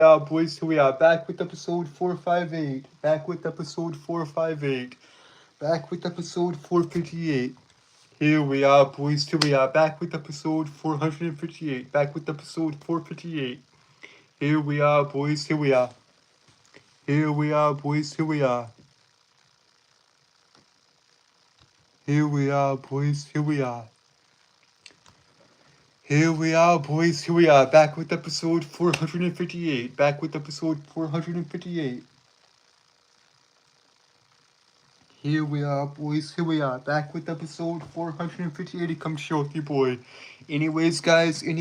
boys, here we are, back with episode 458, back with episode 458, back with episode 458. Here we are, boys, here we are, back with episode 458, back with episode 458. Here we are, boys, here we are. Here we are, boys, here we are. Here we are, boys, here we are. Here we are, boys, here we are, back with episode 458, back with episode 458. Here we are, boys, here we are, back with episode 458, come show with you, boy. Anyways, guys, and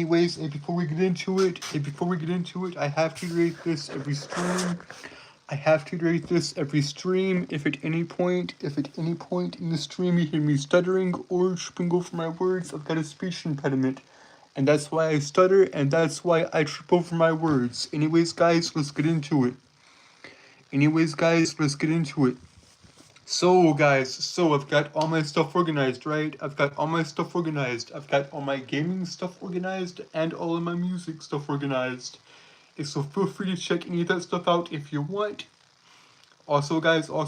before we get into it, I have to rate this every stream. If at any point in the stream you hear me stuttering or tripping over my words, I've got a speech impediment. And that's why I stutter, and that's why I trip over my words. Anyways, guys, let's get into it. So, guys, I've got all my stuff organized, right? I've got all my gaming stuff organized, and all of my music stuff organized. So feel free to check any of that stuff out if you want. Also, guys, here's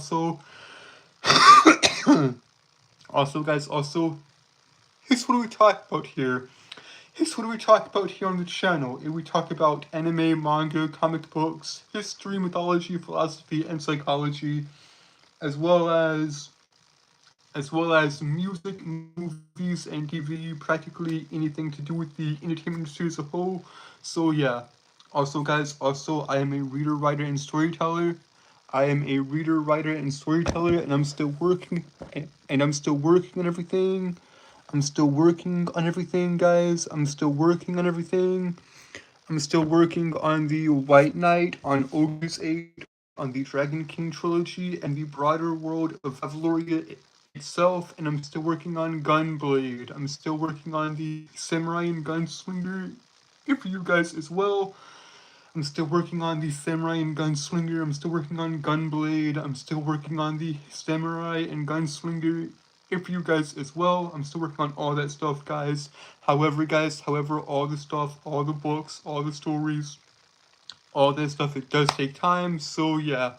what we talk about here. On the channel. We talk about anime, manga, comic books, history, mythology, philosophy, and psychology, as well as music, movies, and TV, practically anything to do with the entertainment industry as a whole. So yeah. Also, guys, I am a reader, writer, and storyteller. And I'm still working on everything. I'm still working on everything, guys. I'm still working on the White Knight, on Ogre's 8, on the Dragon King trilogy, and the broader world of Avaloria itself, and I'm still working on Gunblade. I'm still working on the Samurai and Gunslinger for you guys as well. I'm still working on the Samurai and Gunslinger. I'm still working on Gunblade. I'm still working on the Samurai and Gunslinger for you guys as well. I'm still working on all that stuff, guys. However, all the stuff, all the books, all the stories, all that stuff, it does take time. So yeah.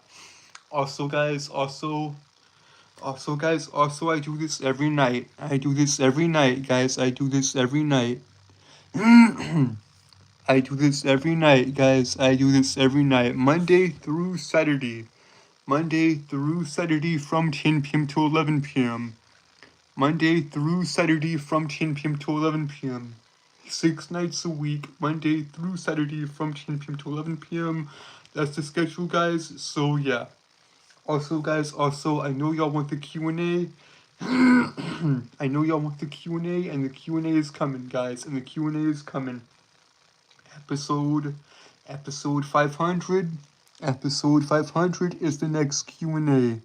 Also, guys, I do this every night. Guys. I do this every night. I do this every night, guys. I do this every night, Monday through Saturday from 10 p.m. to 11 p.m. 6 nights a week, Monday through Saturday from 10 p.m. to 11 p.m. That's the schedule, guys. So yeah. Also, guys, I know y'all want the Q&A. And the Q&A is coming, guys. Episode 500. Episode 500 is the next Q&A.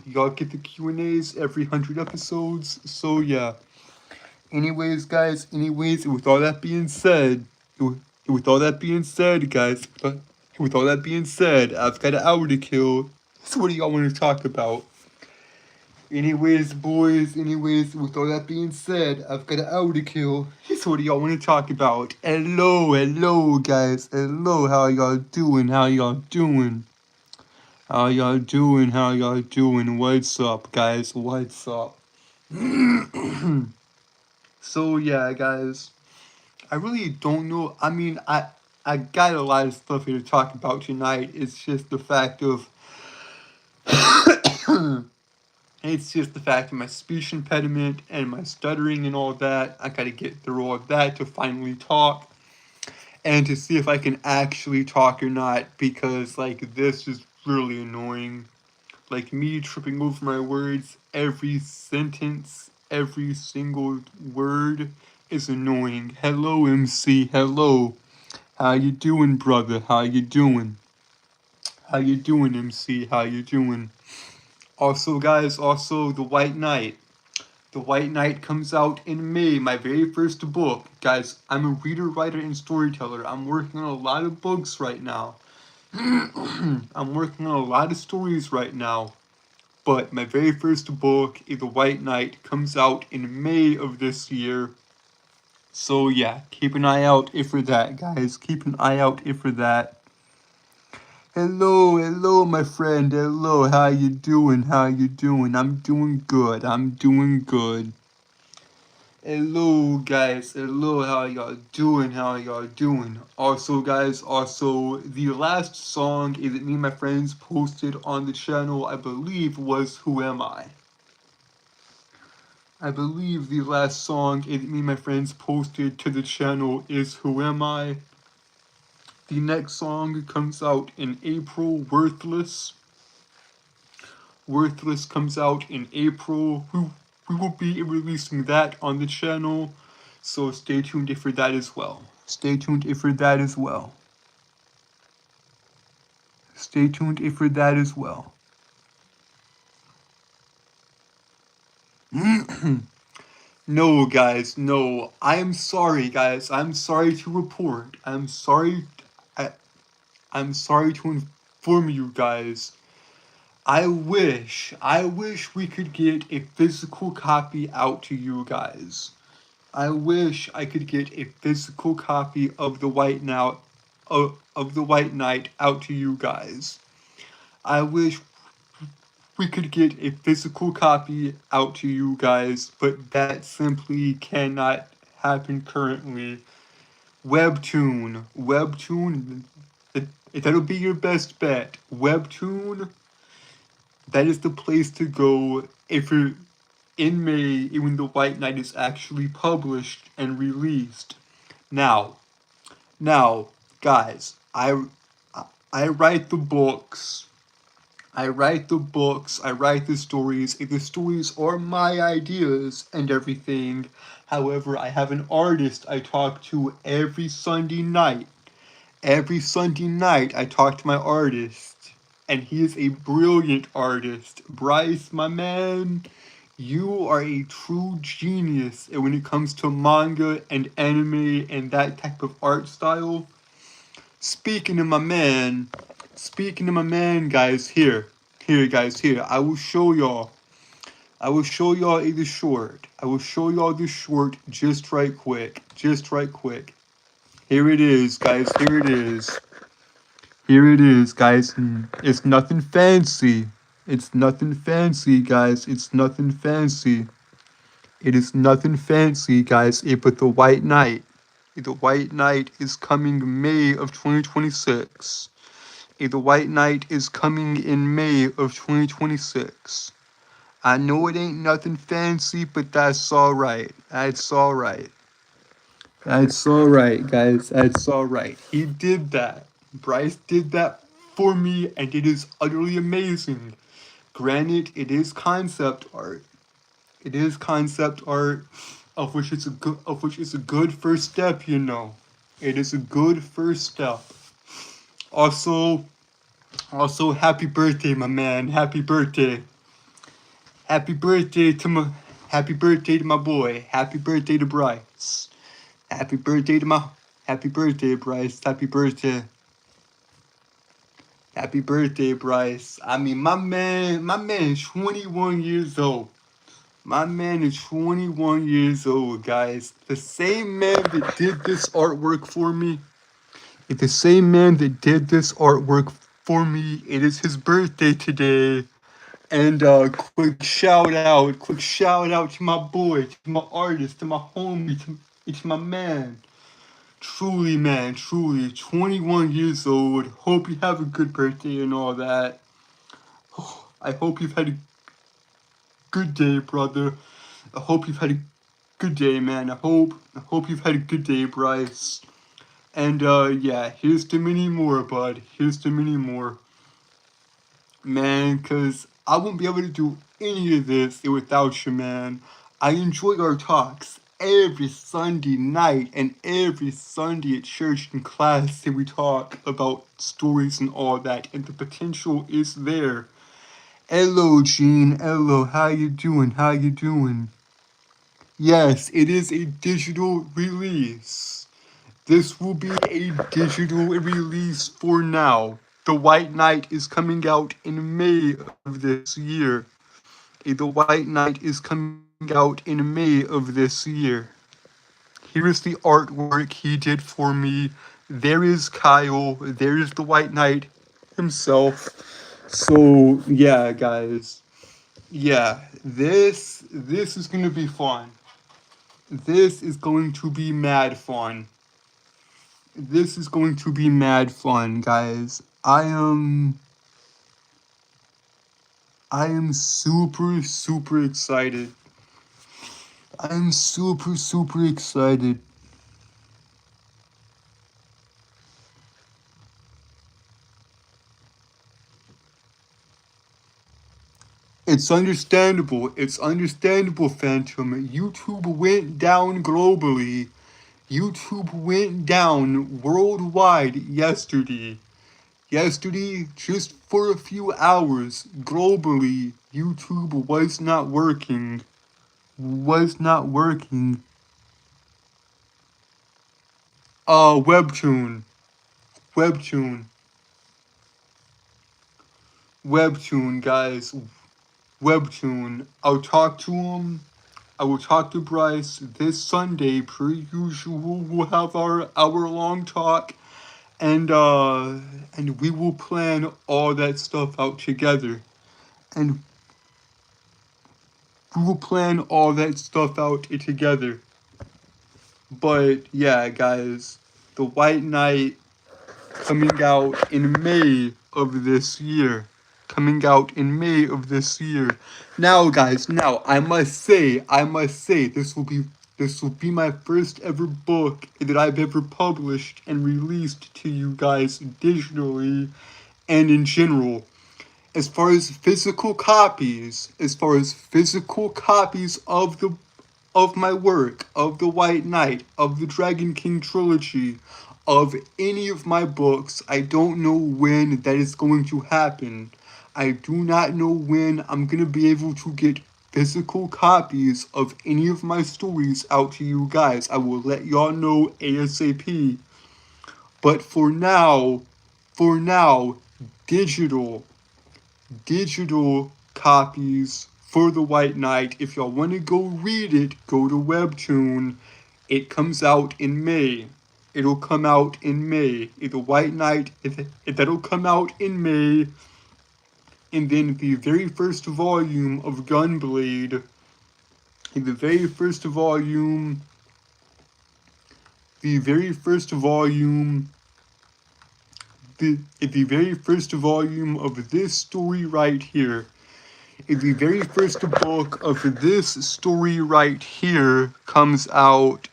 Y'all get the Q&As every 100 episodes. So yeah. Anyways, guys. With all that being said, guys. I've got an hour to kill. So what do y'all want to talk about? Anyways, boys, with all that being said, I've got an hour to kill. So what do y'all want to talk about? Hello, guys. Hello, how y'all doing? What's up, guys? What's up? So yeah, guys. I really don't know. I mean, I got a lot of stuff here to talk about tonight. It's just the fact of my speech impediment and my stuttering and all that. I gotta get through all that to finally talk and to see if I can actually talk or not, because like this is really annoying. Like me tripping over my words, every sentence, every single word is annoying. Hello, MC. Hello. How you doing, brother? How you doing, MC? How you doing? Also, guys, The White Knight. The White Knight comes out in May, my very first book. Guys, I'm a reader, writer, and storyteller. I'm working on a lot of books right now. I'm working on a lot of stories right now. But my very first book, The White Knight, comes out in May of this year. So yeah, keep an eye out if for that, guys. Keep an eye out if for that. Hello, hello, my friend. Hello, how you doing? How you doing? I'm doing good. I'm doing good. Hello, guys. Hello, how y'all doing? How y'all doing? Also, guys, the last song is that me and my friends posted on the channel, I believe, was Who Am I? I believe the last song is that me and my friends posted to the channel is Who Am I? The next song comes out in April, Worthless. Worthless comes out in April. We will be releasing that on the channel, so stay tuned for that as well. Stay tuned for that as well. Stay tuned for that as well. No, guys, no. I'm sorry, guys. I'm sorry to report. I'm sorry to inform you guys. I wish we could get a physical copy out to you guys. I wish I could get a physical copy of of the White Knight out to you guys. I wish we could get a physical copy out to you guys, but that simply cannot happen currently. Webtoon, that'll be your best bet. Webtoon, that is the place to go if you're in May when the White Knight is actually published and released. Now, guys, I write the books. I write the books. I write the stories. The stories are my ideas and everything. However, I have an artist I talk to every Sunday night. Every Sunday night, I talk to my artist, and he is a brilliant artist. Bryce, my man, you are a true genius when it comes to manga and anime and that type of art style. Speaking of my man, guys, here, I will show y'all. I will show y'all the short. I will show y'all the short just right quick. Just right quick. Here it is, guys. Here it is. Here it is, guys. It's nothing fancy. It's nothing fancy, guys. It's nothing fancy. It is nothing fancy, guys. But the White Knight. The White Knight is coming May of 2026. The White Knight is coming in May of 2026. I know it ain't nothing fancy, but that's alright. That's alright. That's alright, guys. That's alright. He did that. Bryce did that for me, and it is utterly amazing. Granted, it is concept art. It is concept art, of which it's a good first step, you know. It is a good first step. Also, happy birthday, my man. Happy birthday. Happy birthday to my boy. Happy birthday to Bryce. Happy birthday, Bryce. Happy birthday. Happy birthday, Bryce. I mean, my man is 21 years old. My man is 21 years old, guys. The same man that did this artwork for me. It's the same man that did this artwork for me. It is his birthday today. And quick shout out to my boy, to my artist, to my homie, to my man. Truly, man, truly, 21 years old. Hope you have a good birthday and all that. I hope you've had a good day, brother. I hope you've had a good day, man. I hope you've had a good day, Bryce. And yeah, here's to many more, bud. Here's to many more. Man, cause I wouldn't be able to do any of this without you, man. I enjoy our talks every Sunday night and every Sunday at church and class that we talk about stories and all that, and the potential is there. Hello, Gene. Hello, how you doing? How you doing? Yes, it is a digital release. This will be a digital release for now. The White Knight is coming out in May of this year. The White Knight is coming out in May of this year. Here's the artwork he did for me. There is Kyle. There is the White Knight himself. So yeah, guys. Yeah, this is gonna be fun. This is going to be mad fun. This is going to be mad fun, guys. I am super super excited. I am super super excited. It's understandable. It's understandable, Phantom. YouTube went down globally. YouTube went down worldwide yesterday. Yesterday, just for a few hours, globally, YouTube was not working. Was not working. Webtoon. Webtoon. Webtoon, guys. Webtoon. I'll talk to him. I will talk to Bryce this Sunday, per usual. We'll have our hour-long talk, and we will plan all that stuff out together. And we will plan all that stuff out together. But yeah, guys, the White Knight coming out in May of this year. Coming out in May of this year. Now, guys, now I must say, this will be my first ever book that I've ever published and released to you guys digitally and in general. As far as physical copies, of my work, of the White Knight, of the Dragon King trilogy, of any of my books, I don't know when that is going to happen. I do not know when I'm gonna be able to get physical copies of any of my stories out to you guys. I will let y'all know ASAP. But for now, digital digital copies for the White Knight. If y'all want to go read it, go to Webtoon. It comes out in May. It'll come out in May. The White Knight, that'll come out in May. And then the very first volume of Gunblade, the very first volume, the very first volume the very first volume of this story right here. The very first book of this story right here comes out.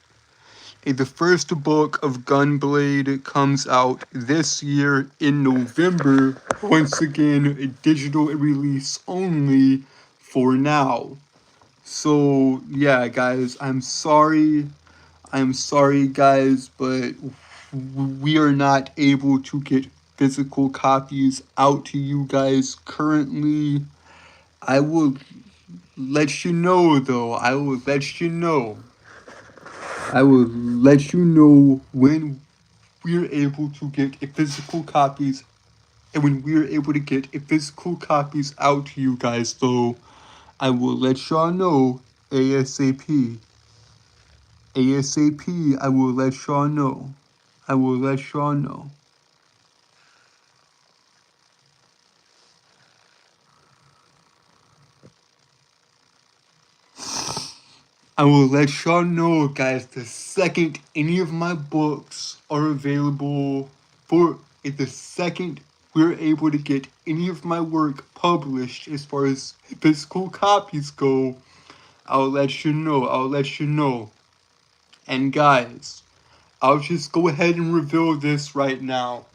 The first book of Gunblade comes out this year in November. Once again, a digital release only for now. So yeah, guys, I'm sorry. I'm sorry, guys, but we are not able to get physical copies out to you guys currently. I will let you know, though. I will let you know. I will let you know when we're able to get physical copies, and when we're able to get physical copies out to you guys, though. I will let y'all know ASAP. ASAP, I will let y'all know. I will let y'all know. I will let y'all know, guys, the second any of my books are available for the second we're able to get any of my work published as far as physical copies go, I'll let you know. I'll let you know. And guys, I'll just go ahead and reveal this right now.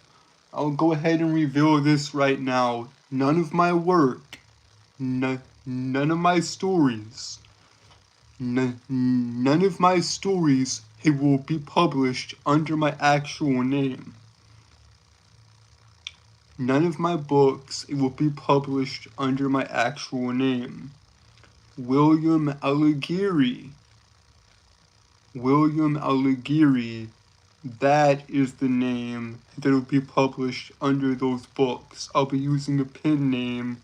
I'll go ahead and reveal this right now. None of my work, none of my stories, none of my stories will be published under my actual name. None of my books will be published under my actual name. William Alighieri. William Alighieri. That is the name that will be published under those books. I'll be using a pen name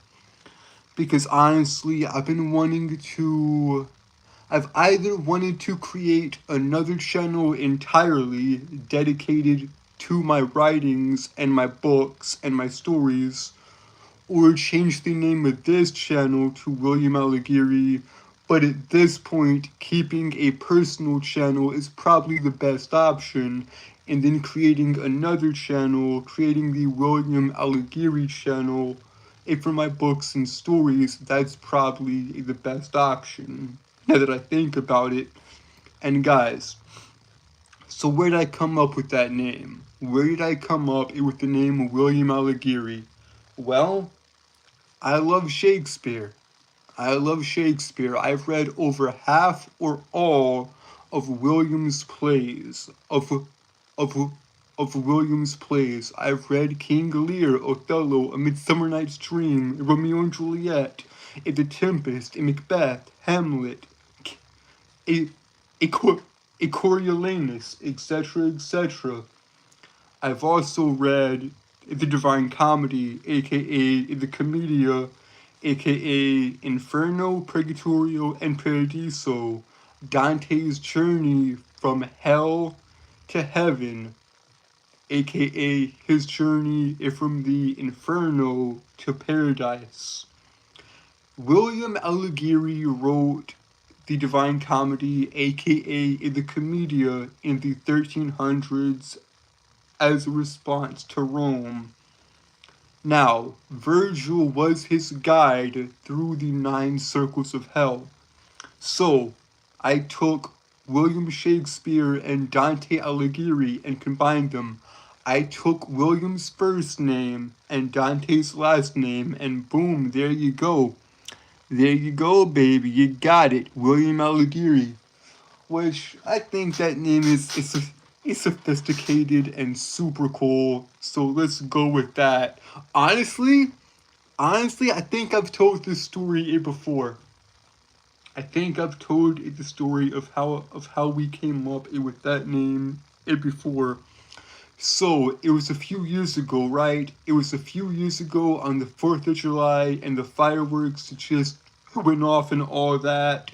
because honestly, I've been wanting to I've either wanted to create another channel entirely dedicated to my writings and my books and my stories, or change the name of this channel to William Alighieri, but at this point, keeping a personal channel is probably the best option, and then creating another channel, creating the William Alighieri channel, for my books and stories, that's probably the best option, now that I think about it. And guys, so where did I come up with that name? Where did I come up with the name William Alighieri? Well, I love Shakespeare. I love Shakespeare. I've read over half or all of William's plays. Of William's plays. I've read King Lear, Othello, A Midsummer Night's Dream, Romeo and Juliet, The Tempest, Macbeth, Hamlet, a, a Coriolanus, etc., etc. I've also read the Divine Comedy, aka the Commedia, aka Inferno, Purgatorio, and Paradiso, Dante's Journey from Hell to Heaven, aka his journey from the Inferno to Paradise. William Alighieri wrote the Divine Comedy, aka the Commedia, in the 1300s as a response to Rome. Now, Virgil was his guide through the 9 circles of hell. So, I took William Shakespeare and Dante Alighieri and combined them. I took William's first name and Dante's last name, and boom, there you go. There you go, baby. You got it. William Alighieri. Which I think that name is sophisticated and super cool. So let's go with that. Honestly, I think I've told this story before. I think I've told the story of how we came up with that name before. So it was a few years ago, right? It was a few years ago on the 4th of July, and the fireworks just went off and all that.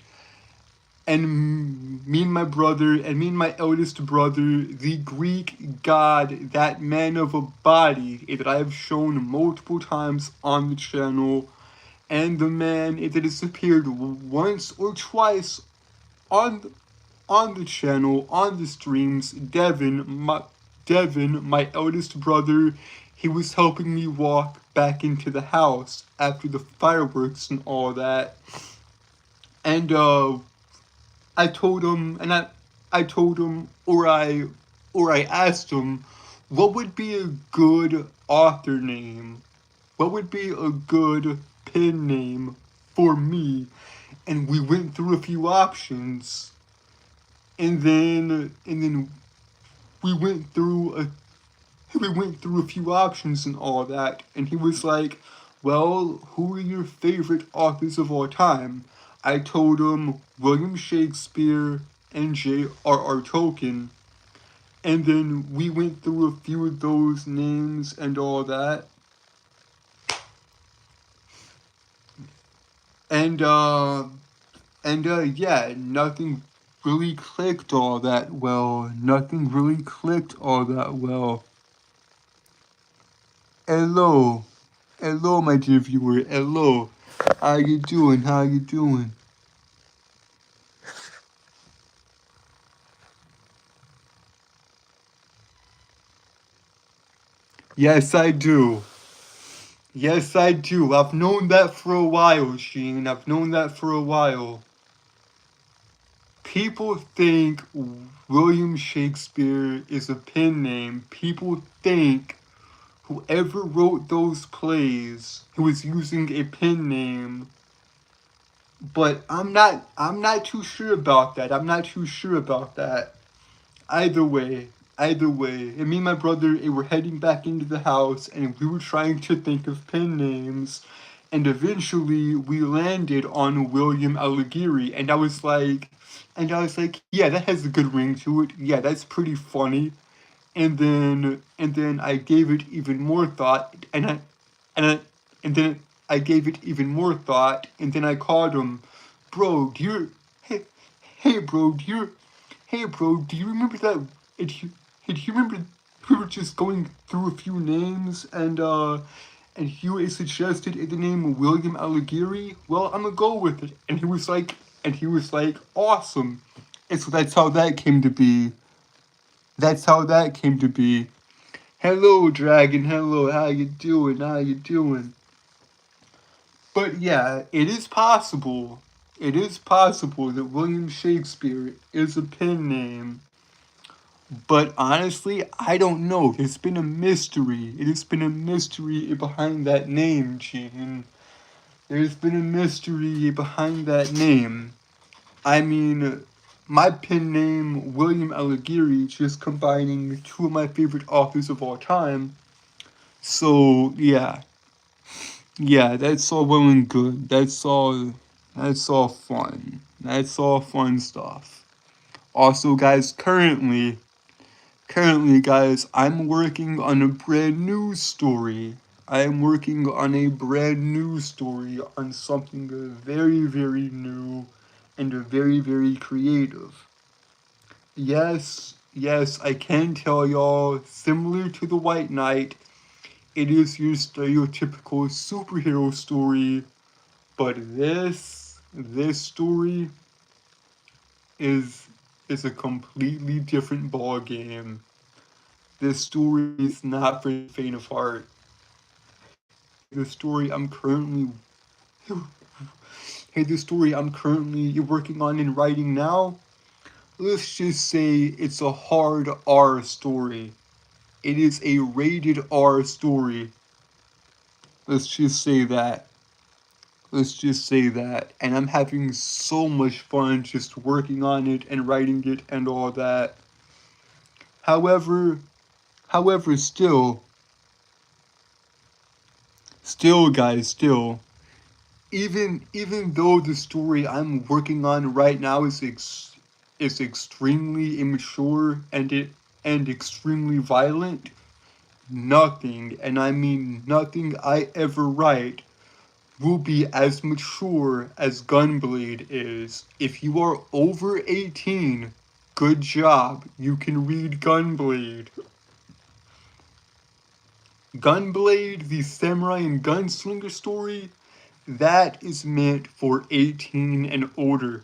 And me and my brother, and me and my eldest brother, the Greek god, that man of a body that I have shown multiple times on the channel, and the man that has appeared once or twice on the channel, on the streams, Devin, my eldest brother, he was helping me walk back into the house after the fireworks and all that. And I told him, or I asked him, what would be a good author name? What would be a good pen name for me? And we went through a few options, and then we went through a few options and all that, and he was like, well, who are your favorite authors of all time? I told him William Shakespeare and J.R.R. Tolkien, and then we went through a few of those names and all that. And yeah, nothing really clicked all that well. Hello, my dear viewer. Hello, how you doing? Yes, I do. I've known that for a while, Sheen. I've known that for a while. People think William Shakespeare is a pen name. People think whoever wrote those plays, who was using a pen name. But I'm not too sure about that. Either way, and me and my brother were heading back into the house, and we were trying to think of pen names, and eventually we landed on William Alighieri, and I was like, yeah, that has a good ring to it. Yeah, that's pretty funny. And then I gave it even more thought, and then I gave it even more thought, and then I called him, bro, Hey bro, do you remember that? Do you remember we were just going through a few names and he suggested the name William Alighieri? Well, I'm gonna go with it. And he was like, awesome. And so that's how that came to be. That's how that came to be. Hello, Dragon. Hello. How you doing? How you doing? But yeah, it is possible. It is possible that William Shakespeare is a pen name. But honestly, I don't know. It's been a mystery. It has been a mystery behind that name, Gene. There's been a mystery behind that name. I mean, my pen name, William Alighieri, just combining two of my favorite authors of all time. So, yeah. Yeah, that's all well and good. That's all fun. That's all fun stuff. Also, guys, currently, guys, I'm working on a brand new story. I am working on a brand new story on something very, very new and very, very creative. Yes, I can tell y'all, similar to The White Knight, it is your stereotypical superhero story, but this story is is a completely different ball game. This story is not for the faint of heart. Hey, the story I'm currently working on and writing now, let's just say it's a hard R story. It is a rated R story. Let's just say that. Let's just say that. And I'm having so much fun just working on it and writing it and all that. However, still, guys, even though the story I'm working on right now is extremely immature and extremely violent, nothing, and I mean nothing I ever write will be as mature as Gunblade is. If you are over 18, good job. You can read Gunblade. Gunblade, the samurai and gunslinger story, that is meant for 18 and older.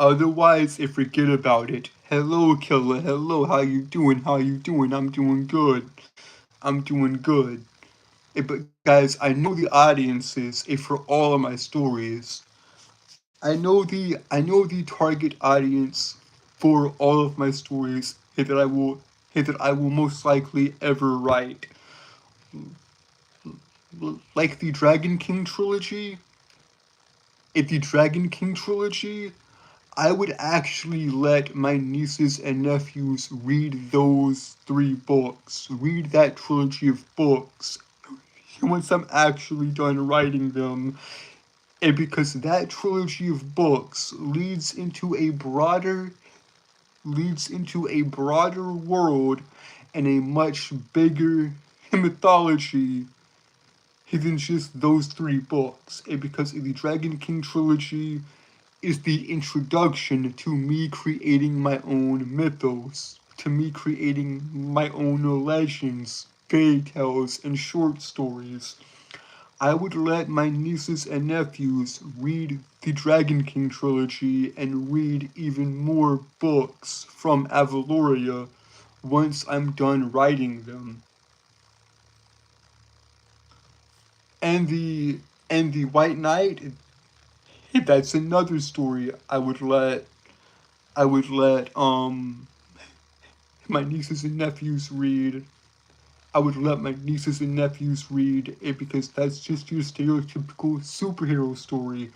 Otherwise, forget about it. Hello, killer. Hello, how you doing? How you doing? I'm doing good. I'm doing good. But guys, I know the audiences for all of my stories. I know the target audience for all of my stories that I will most likely ever write. Like the Dragon King trilogy. If the Dragon King trilogy, I would actually let my nieces and nephews read those three books. Read that trilogy of books once I'm actually done writing them. And because that trilogy of books leads into a broader world and a much bigger mythology than just those three books. And because the Dragon King trilogy is the introduction to me creating my own mythos, to me creating my own legends, fairy tales, and short stories. I would let my nieces and nephews read the Dragon King trilogy and read even more books from Avaloria once I'm done writing them. And the White Knight, that's another story I would let my nieces and nephews read. I would let my nieces and nephews read it because that's just your stereotypical superhero story.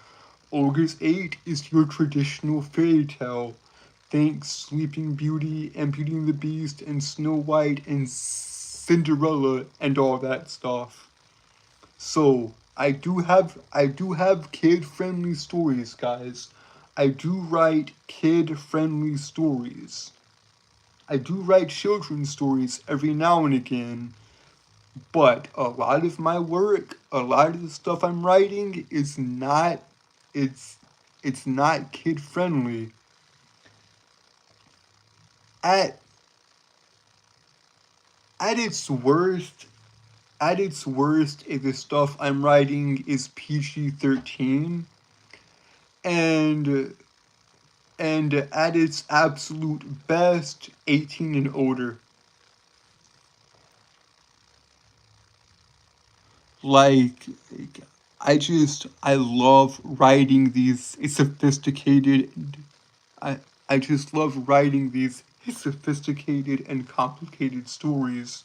Ogre's 8 is your traditional fairy tale. Thanks Sleeping Beauty and Beauty and the Beast and Snow White and Cinderella and all that stuff. So I do have kid friendly stories, guys. I do write kid friendly stories. I do write children's stories every now and again, but a lot of my work, a lot of the stuff I'm writing is not it's It's not kid friendly. At at its worst, if the stuff I'm writing is PG-13, and at its absolute best, 18 and older. Like, I love writing these sophisticated. I I just love writing these sophisticated and complicated stories.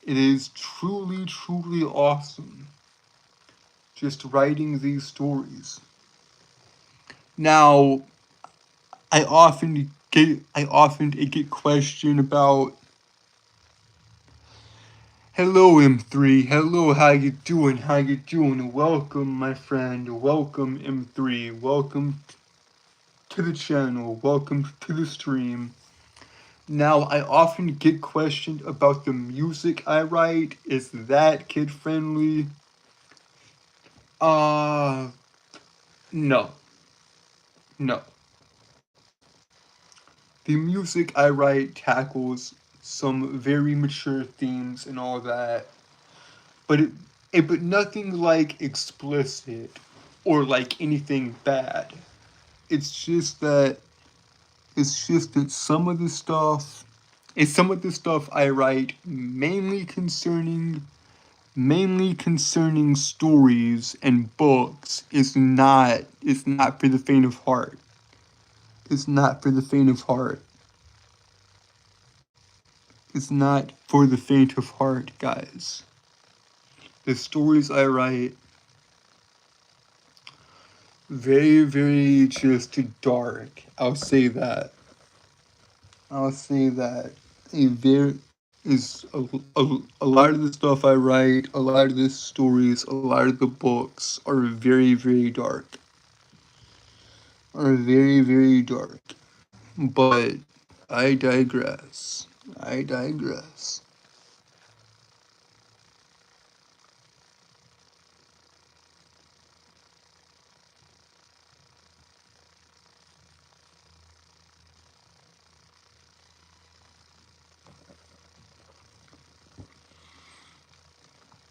It is truly, truly awesome just writing these stories. Now, I often get questioned about, hello M3, hello, how you doing? How you doing? Welcome my friend, welcome M3, welcome to the channel, welcome to the stream. Now, I often get questioned about the music I write. Is that kid friendly? Uh, no. No. The music I write tackles some very mature themes and all that, but but nothing like explicit or like anything bad. It's just that some of the stuff I write mainly concerning stories and books is not for the faint of heart. It's not for the faint of heart. It's not for the faint of heart, guys. The stories I write, very, very just dark. I'll say that. I'll say that. A very is a lot of the stuff I write, a lot of the stories, a lot of the books are very, very dark. Are very, very dark. But I digress. I digress.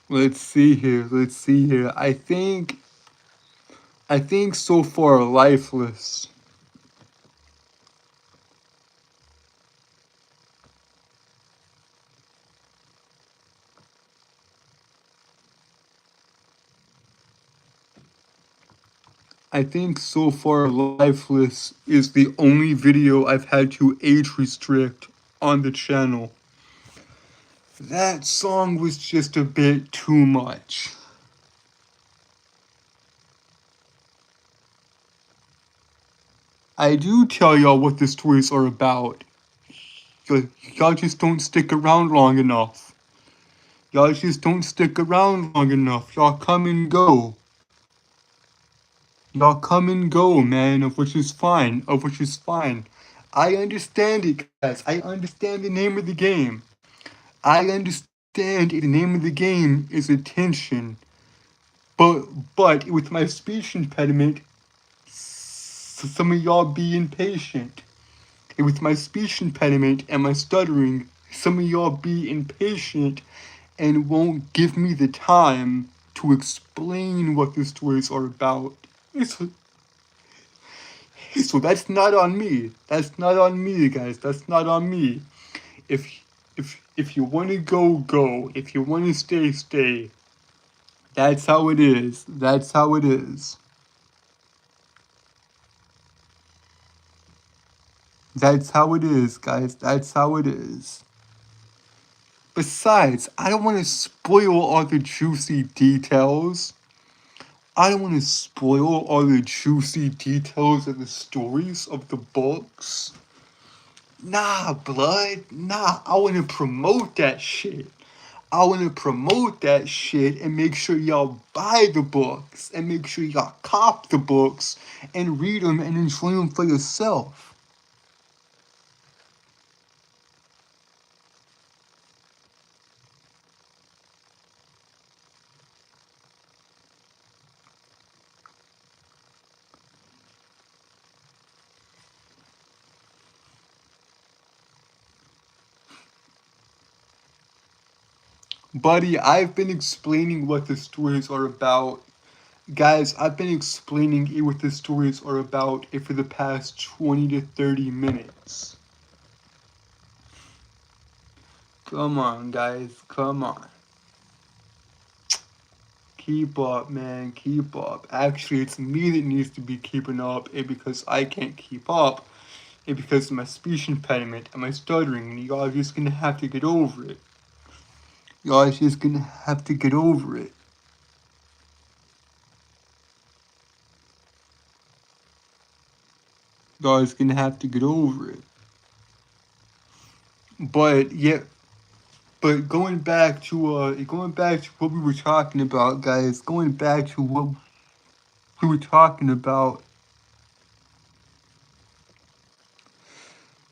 Let's see here. Let's see here. I think so far lifeless. I think so far lifeless is the only video I've had to age restrict on the channel. That song was just a bit too much. I do tell y'all what the stories are about. Y'all just don't stick around long enough. Y'all just don't stick around long enough. Y'all come and go. Y'all come and go, man, of which is fine. Of which is fine. I understand it, guys. I understand the name of the game. I understand the name of the game is attention. But with my speech impediment, some of y'all be impatient. And with my speech impediment and my stuttering, some of y'all be impatient and won't give me the time to explain what the stories are about. So that's not on me. That's not on me, guys. That's not on me. If if you want to go, go. If you want to stay, stay. That's how it is. That's how it is. That's how it is, guys. That's how it is. Besides, I don't want to spoil all the juicy details. I don't want to spoil all the juicy details of the stories of the books. Nah, blood. Nah, I want to promote that shit. I want to promote that shit and make sure y'all buy the books and make sure y'all cop the books and read them and enjoy them for yourself. Buddy, I've been explaining what the stories are about. Guys, I've been explaining what the stories are about for the past 20 to 30 minutes. Come on, guys, come on. Keep up, man, keep up. Actually, it's me that needs to be keeping up, because I can't keep up, because of my speech impediment and my stuttering, and y'all are just gonna have to get over it. Y'all are just gonna have to get over it. Y'all are gonna have to get over it. But yeah, but going back to what we were talking about, guys. Going back to what we were talking about.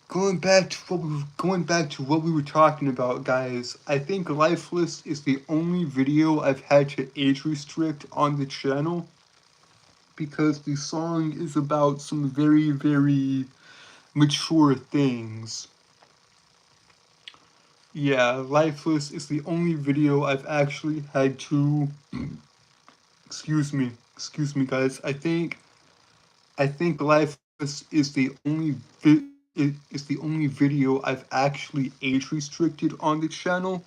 Going back to what we were talking about, guys. I think Lifeless is the only video I've had to age restrict on the channel, because the song is about some very, very mature things. Yeah, Lifeless is the only video I've actually had to excuse me, guys. I think Lifeless is the only is the only video I've actually age restricted on the channel.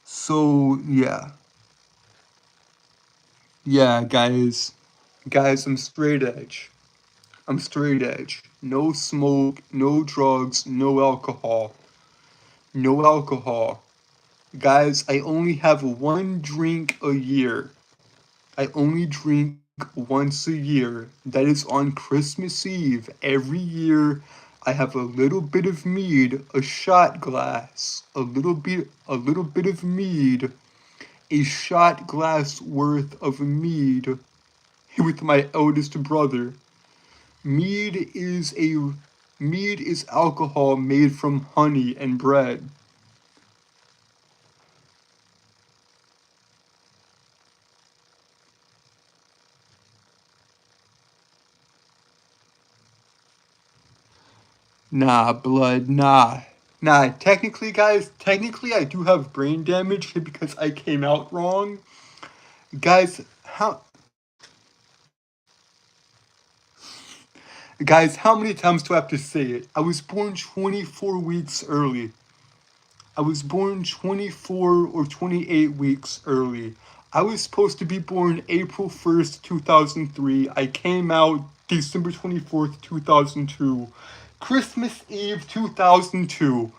So yeah, guys, I'm straight edge. I'm straight edge. No smoke, no drugs, no alcohol. No alcohol. Guys, I only have one drink a year. I only drink once a year. That is on Christmas Eve. Every year I have a little bit of mead, a shot glass, a little bit of mead, a shot glass worth of mead with my eldest brother. Mead is a mead is alcohol made from honey and bread. Nah, blood, nah. Nah, technically, guys, I do have brain damage because I came out wrong. Guys, how many times do I have to say it? I was born 24 weeks early. I was born 24 or 28 weeks early. I was supposed to be born April 1st, 2003. I came out December 24th, 2002. Christmas Eve, 2002.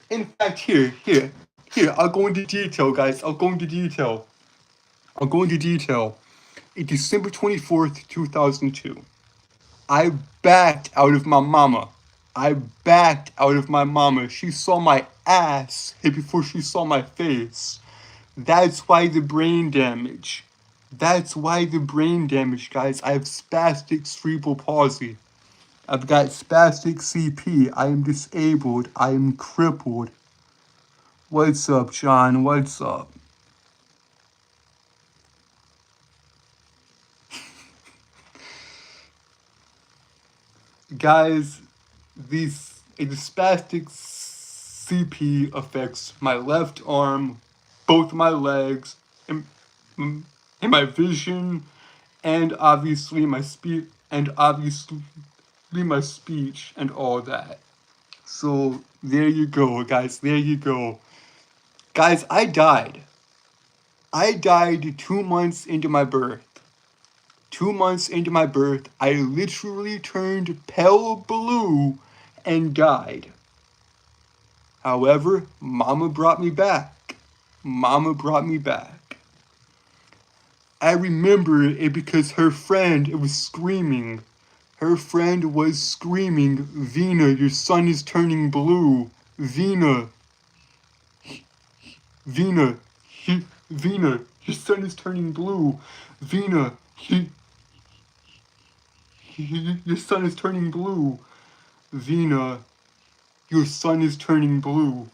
In fact, here, I'll go into detail, guys. I'll go into detail. December 24th, 2002. I backed out of my mama. She saw my ass before she saw my face. That's why the brain damage. Guys. I have spastic cerebral palsy. I've got spastic CP. I am disabled. I am crippled. What's up, John? What's up? Guys, the spastic CP affects my left arm, both my legs, and my vision, and obviously my speech, and all that. So there you go, guys. There you go. Guys, I died. 2 months into my birth. 2 months into my birth, I literally turned pale blue and died. However, Mama brought me back. I remember it because her friend was screaming. Vina, your son is turning blue. Vina, Vina, your son is turning blue. Vina, your son is turning blue. Vina, your son is turning blue.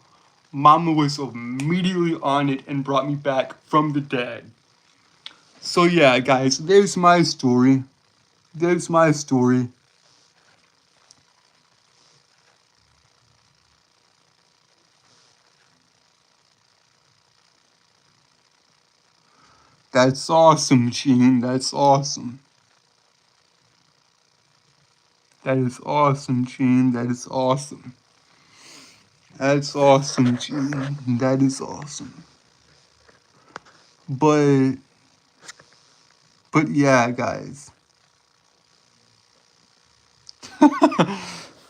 Mama was immediately on it and brought me back from the dead. So yeah, guys, there's my story. That's awesome, Gene. That's awesome. That is awesome, Gene. That is awesome. That's awesome, Gene. That is awesome. But yeah, guys.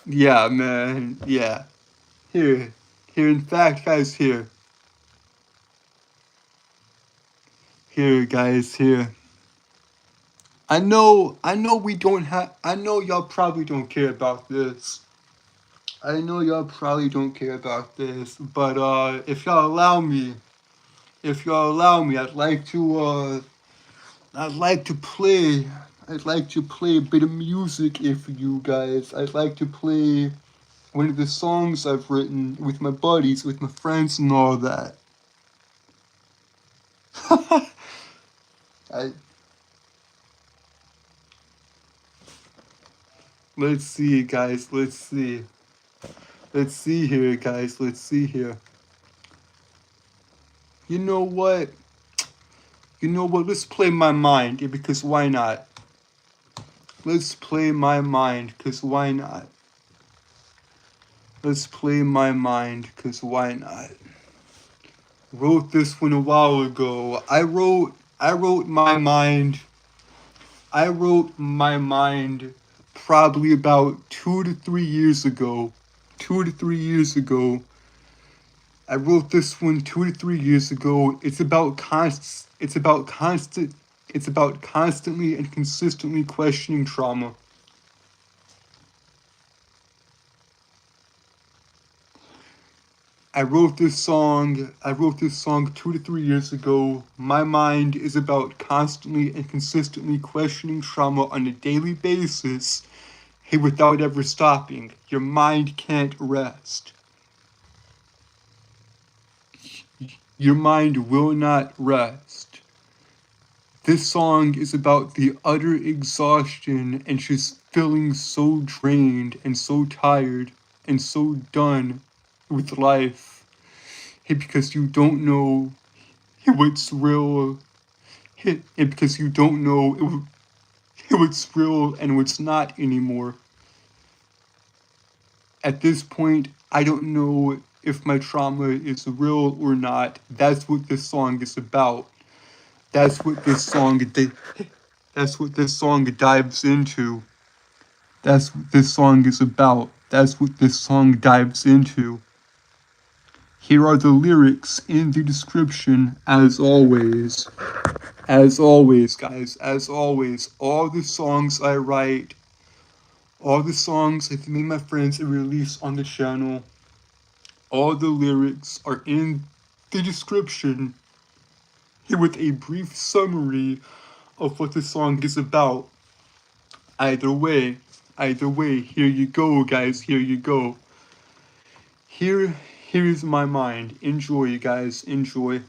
Yeah, man. Yeah. Here. Here, in fact, guys, here. Here, guys, here. I know we don't have, I know y'all probably don't care about this. I know y'all probably don't care about this, but if y'all allow me, I'd like to play, I'd like to play a bit of music if you guys. I'd like to play one of the songs I've written with my buddies, with my friends and all that. I, let's see, guys, let's see. Let's see here, guys, let's see here. You know what? You know what? Let's play My Mind, because why not? Let's play My Mind, because why not? Let's play My Mind, because why not? Wrote this one a while ago. I wrote My Mind. I wrote My Mind probably about 2 to 3 years ago. 2 to 3 years ago. I wrote this one 2 to 3 years ago. It's about constantly and consistently questioning trauma. I wrote this song 2 to 3 years ago. My mind is about constantly and consistently questioning trauma on a daily basis. Hey, without ever stopping. Your mind can't rest. Your mind will not rest. This song is about the utter exhaustion and just feeling so drained and so tired and so done with life. Hey, because you don't know what's real. Hey, and because you don't know what's real and what's not anymore. At this point, I don't know if my trauma is real or not. That's what this song is about. That's what this song that's what this song dives into. That's what this song is about. That's what this song dives into. Here are the lyrics in the description, as always. As always, guys, as always, all the songs I write, all the songs I've made my friends release on the channel, all the lyrics are in the description, here with a brief summary of what the song is about. Either way, here you go, guys, here you go. Here is My Mind. Enjoy, you guys, enjoy.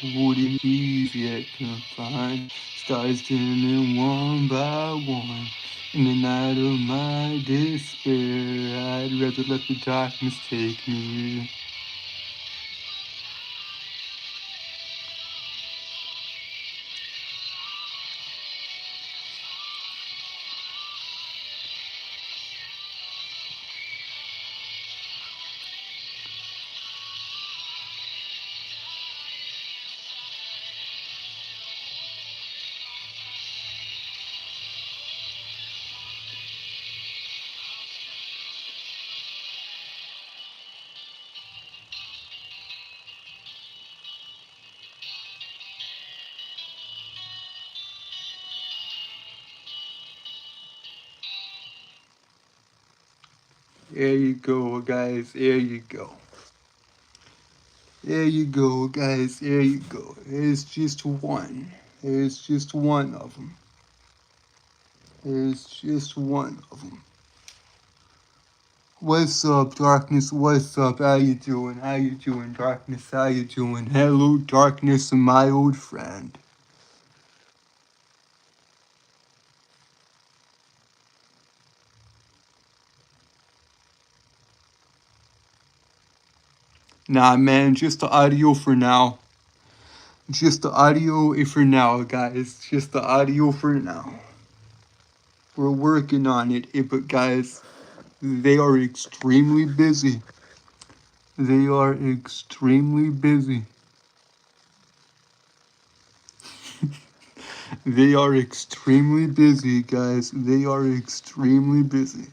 Wouldn't easy yet confined. Stars dimming one by one. In the night of my despair, I'd rather let the darkness take me. There you go, guys. There you go. There you go, guys. There you go. There's just one. There's just one of them. There's just one of them. What's up, darkness? What's up? How you doing? How you doing, darkness? How you doing? Hello, darkness, my old friend. Nah, man, just the audio for now. Just the audio for now, guys. Just the audio for now. We're working on it, but guys, they are extremely busy. They are extremely busy. They are extremely busy, guys. They are extremely busy.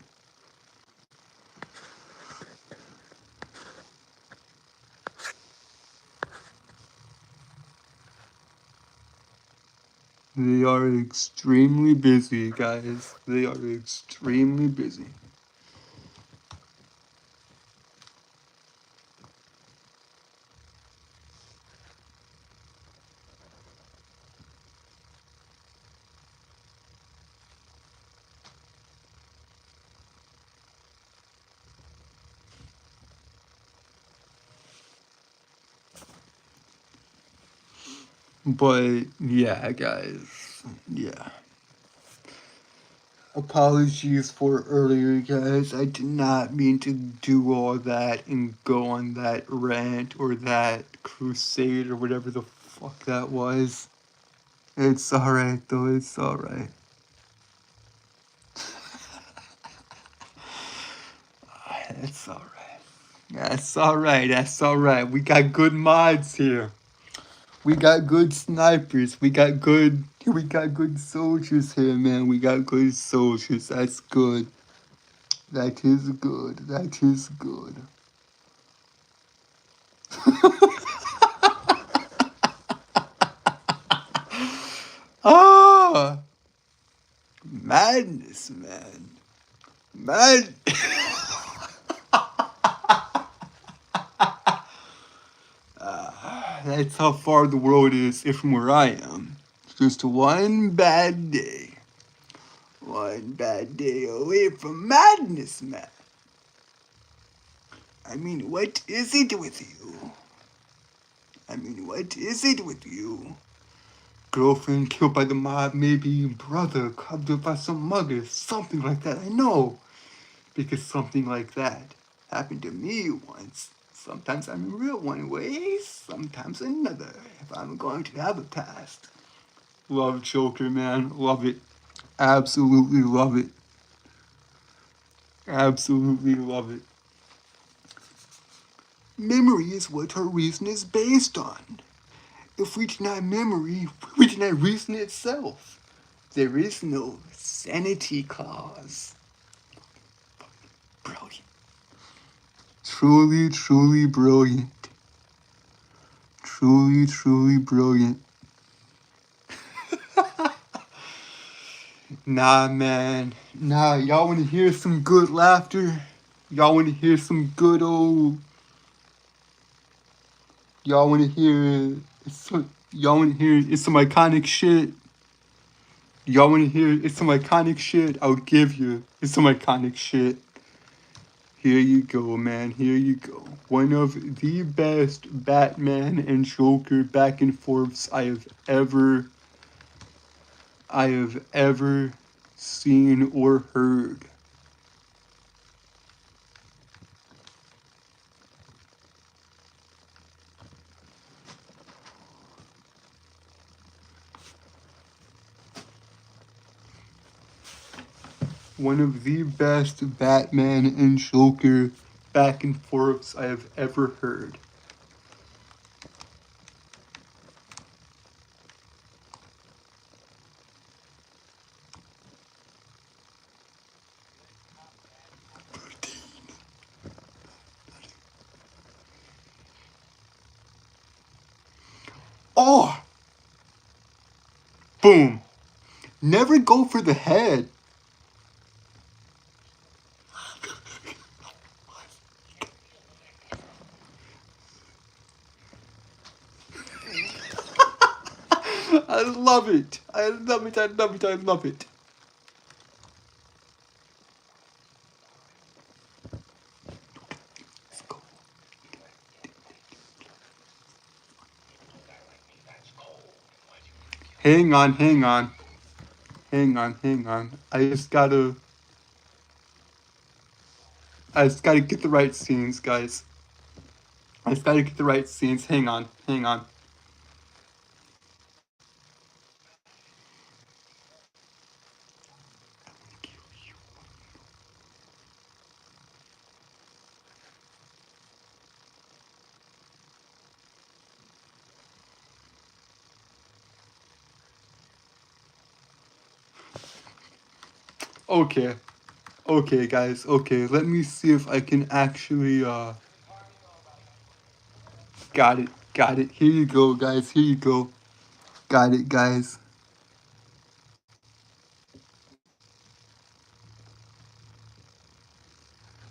They are extremely busy, guys. They are extremely busy. But yeah, guys. Yeah. Apologies for earlier, guys. I did not mean to do all that and go on that rant or that crusade or whatever the fuck that was. It's alright, though. It's alright. It's alright. That's alright. That's alright. We got good mods here. We got good snipers. We got good soldiers here, man. We got good soldiers. That's good. That is good. That is good. Ah, madness, man. Mad. That's how far the world is from where I am. Just one bad day. One bad day away from madness, man. I mean, what is it with you? I mean, what is it with you? Girlfriend killed by the mob, maybe brother caught up by some muggers, something like that. I know, because something like that happened to me once. Sometimes I'm real one way, sometimes another, if I'm going to have a past. Love Joker, man. Love it. Absolutely love it. Absolutely love it. Memory is what our reason is based on. If we deny memory, we deny reason itself. There is no sanity clause. Brilliant. Truly, truly brilliant. Truly, truly brilliant. Nah, man. Nah, y'all want to hear some good laughter? Y'all want to hear some good old... Y'all want to hear... Y'all want to hear it's some iconic shit? Y'all want to hear it's some iconic shit? I'll give you. It's some iconic shit. Here you go, man. Here you go. One of the best Batman and Joker back and forths I have ever seen or heard. One of the best Batman and Joker back and forths I have ever heard. Oh! Boom! Never go for the head. I love it. I love it. I love it. I love it. Hang on, hang on. Hang on, hang on. I just gotta get the right scenes, guys. I just gotta get the right scenes. Hang on, hang on. Okay. Okay, guys. Okay, let me see if I can actually, got it. Got it. Here you go, guys. Here you go. Got it, guys.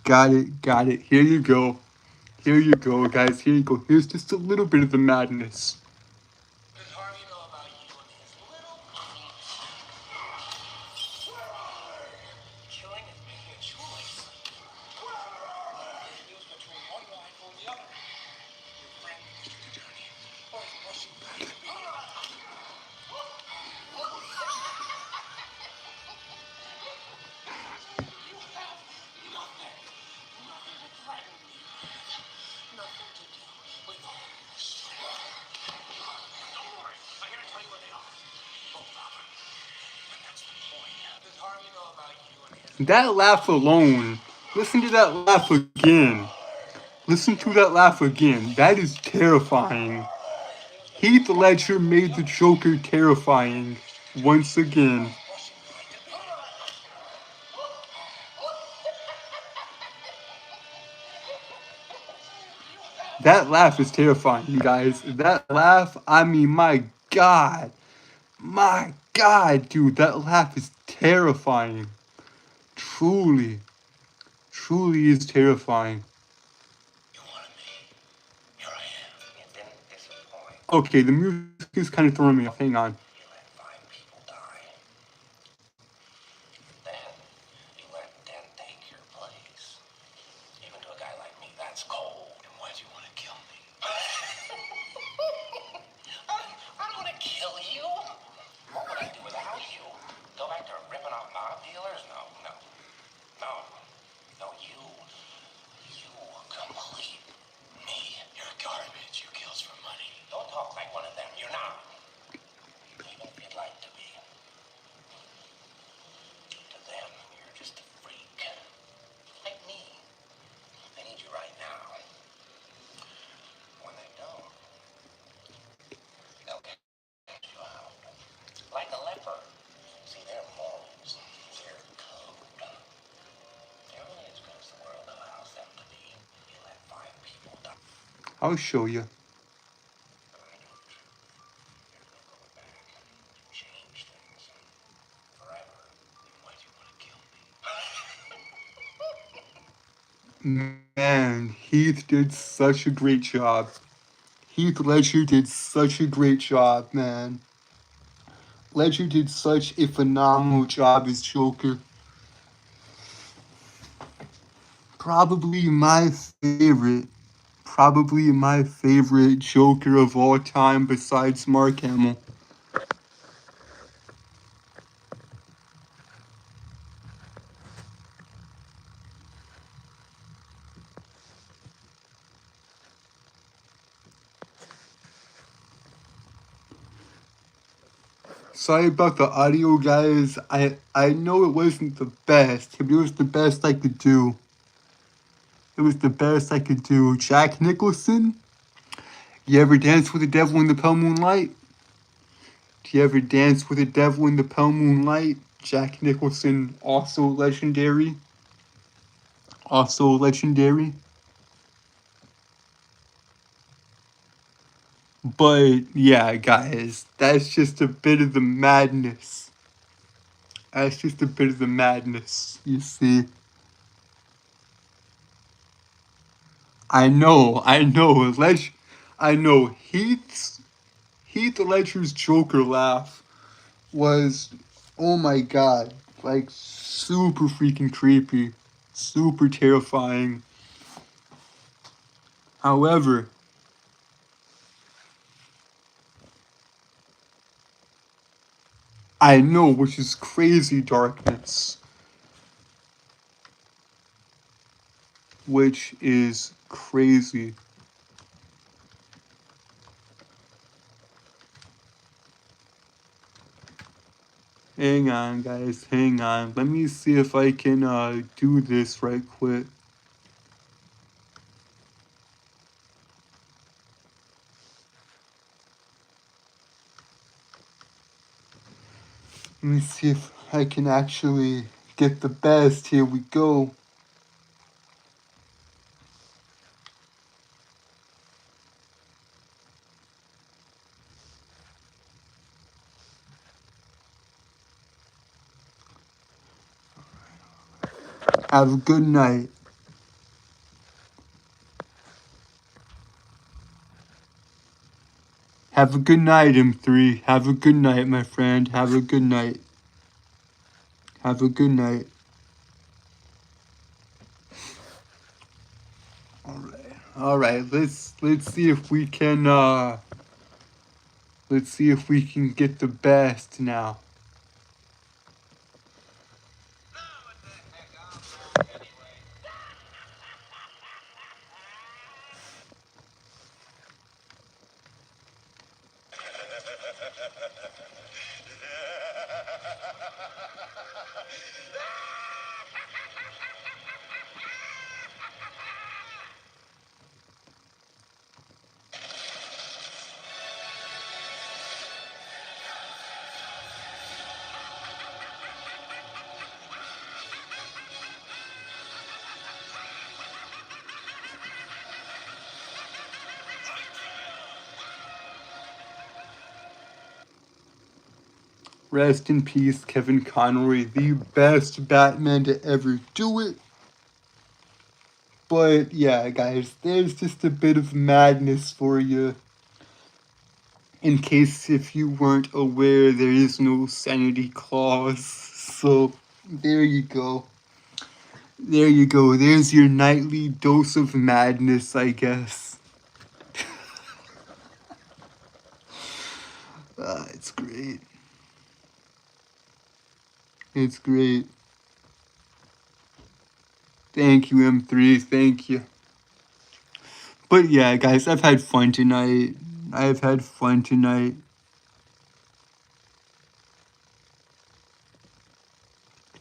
Got it. Got it. Here you go. Here you go, guys. Here you go. Here's just a little bit of the madness. That laugh alone. Listen to that laugh again. Listen to that laugh again. That is terrifying. Heath Ledger made the Joker terrifying once again. That laugh is terrifying, guys. That laugh, I mean, my God. My God, dude, that laugh is terrifying. Truly, truly is terrifying. Okay, the music is kind of throwing me off. Hang on. I'll show you. Man, Heath did such a great job. Heath Ledger did such a great job, man. Ledger did such a phenomenal job as Joker. probably my favorite, probably my favorite Joker of all time besides Mark Hamill. Sorry about the audio, guys. I know it wasn't the best, but it was the best I could do. It was the best I could do. Jack Nicholson, you ever dance with the devil in the pale moonlight? Do you ever dance with the devil in the pale moonlight? Jack Nicholson, also legendary. Also legendary. But yeah, guys, that's just a bit of the madness. That's just a bit of the madness, you see. I know. Heath Ledger's Joker laugh was, oh my god, like super freaking creepy, super terrifying. However, I know, which is crazy darkness. Which is crazy. Hang on, guys, hang on. Let me see if I can do this right quick. Let me see if I can actually get the best. Here we go. Have a good night. Have a good night, M3. Have a good night, my friend. Have a good night. Have a good night. Alright, let's see if we can let's see if we can get the best now. Rest in peace, Kevin Conroy, the best Batman to ever do it. But yeah, guys, there's just a bit of madness for you. In case if you weren't aware, there is no sanity clause. So there you go. There you go. There's your nightly dose of madness, I guess. It's great. It's great. Thank you, M3. Thank you. But yeah, guys, I've had fun tonight. I've had fun tonight.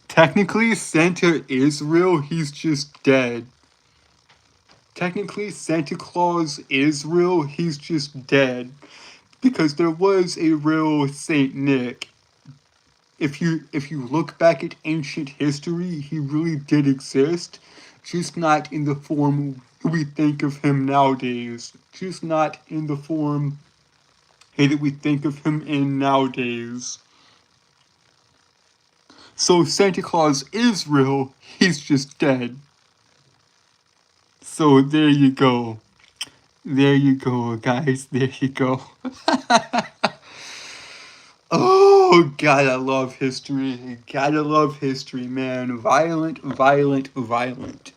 Technically, Santa is real. He's just dead. Technically, Santa Claus is real. He's just dead. Because there was a real Saint Nick. If you look back at ancient history, he really did exist, just not in the form we think of him nowadays. Just not in the form that we think of him in nowadays. So Santa Claus is real, he's just dead. So there you go. There you go, guys. There you go. Oh, God, I love history. Gotta love history, man. Violent, violent, violent.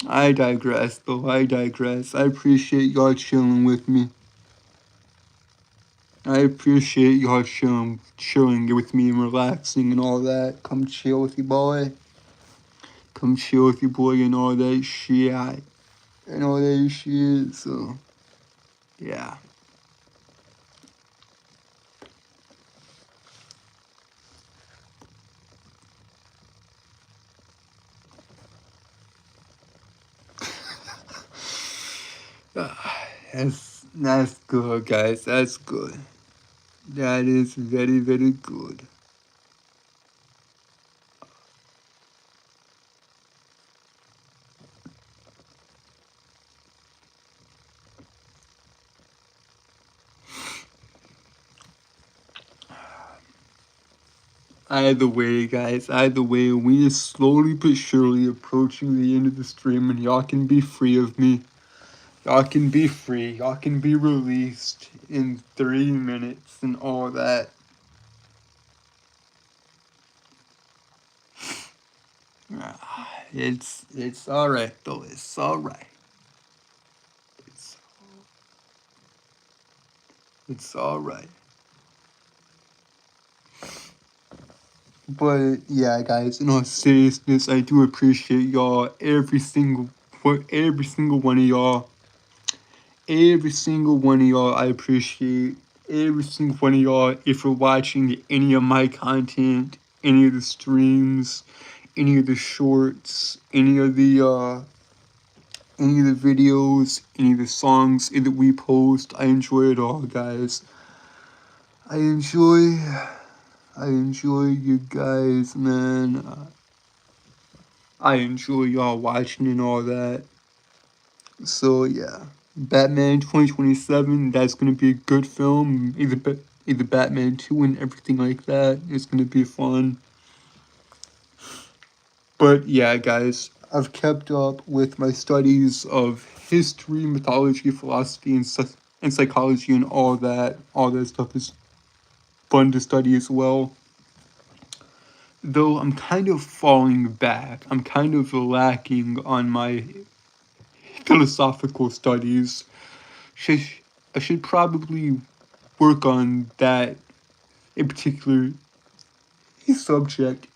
I digress, though. I digress. I appreciate y'all chilling with me. I appreciate y'all chilling with me and relaxing and all that. Come chill with your boy. Come chill with your boy and all that shit. And all that shit. So, yeah. That's good, guys. That's good. That is very, very good. Either way, guys, either way, we are slowly but surely approaching the end of the stream, and y'all can be free of me. Y'all can be free. Y'all can be released in 3 minutes and all that. It's alright though. It's alright. It's alright. But yeah, guys, in all seriousness, I do appreciate y'all. Every single one of y'all. Every single one of y'all, I appreciate. Every single one of y'all, if you're watching any of my content, any of the streams, any of the shorts, any of the videos, any of the songs that we post, I enjoy it all, guys. I enjoy you guys, man. I enjoy y'all watching and all that. So yeah, Batman 2027. That's gonna be a good film. Either Batman 2 and everything like that. It's gonna be fun. But yeah, guys, I've kept up with my studies of history, mythology, philosophy, and psychology, and all that. All that stuff is fun to study as well. Though I'm kind of falling back. I'm kind of lacking on my philosophical studies. I should probably work on that in particular subject.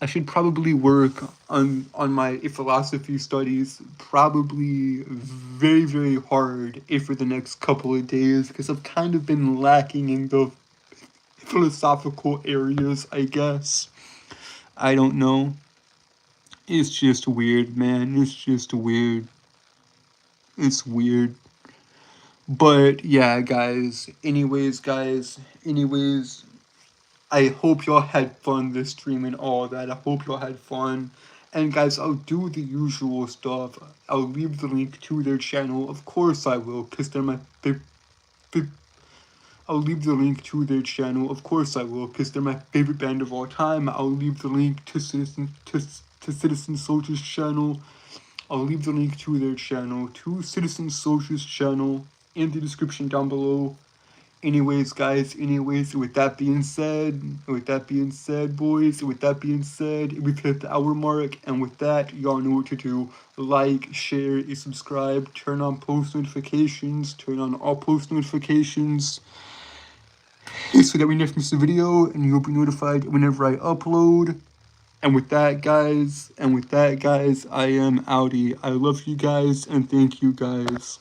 I should probably work on my philosophy studies probably very, very hard for the next couple of days, because I've kind of been lacking in the philosophical areas, I guess. I don't know. It's just weird, man. It's just weird. It's weird. But yeah, guys. Anyways, I hope y'all had fun this stream and all that. I hope y'all had fun. And guys, I'll do the usual stuff. I'll leave the link to their channel. Of course I will, because they're my I'll leave the link to their channel. Of course I will, because they're my favorite band of all time. I'll leave the link to Citizen Soldier's channel. I'll leave the link to their channel, to Citizen Soldier's channel, in the description down below. Anyways, guys, with that being said, boys, we've hit the hour mark, and with that, y'all know what to do. Like, share, and subscribe, turn on post notifications, turn on all post notifications, so that we never miss a video, and you'll be notified whenever I upload. And with that, guys, I am outie. I love you guys, and thank you, guys.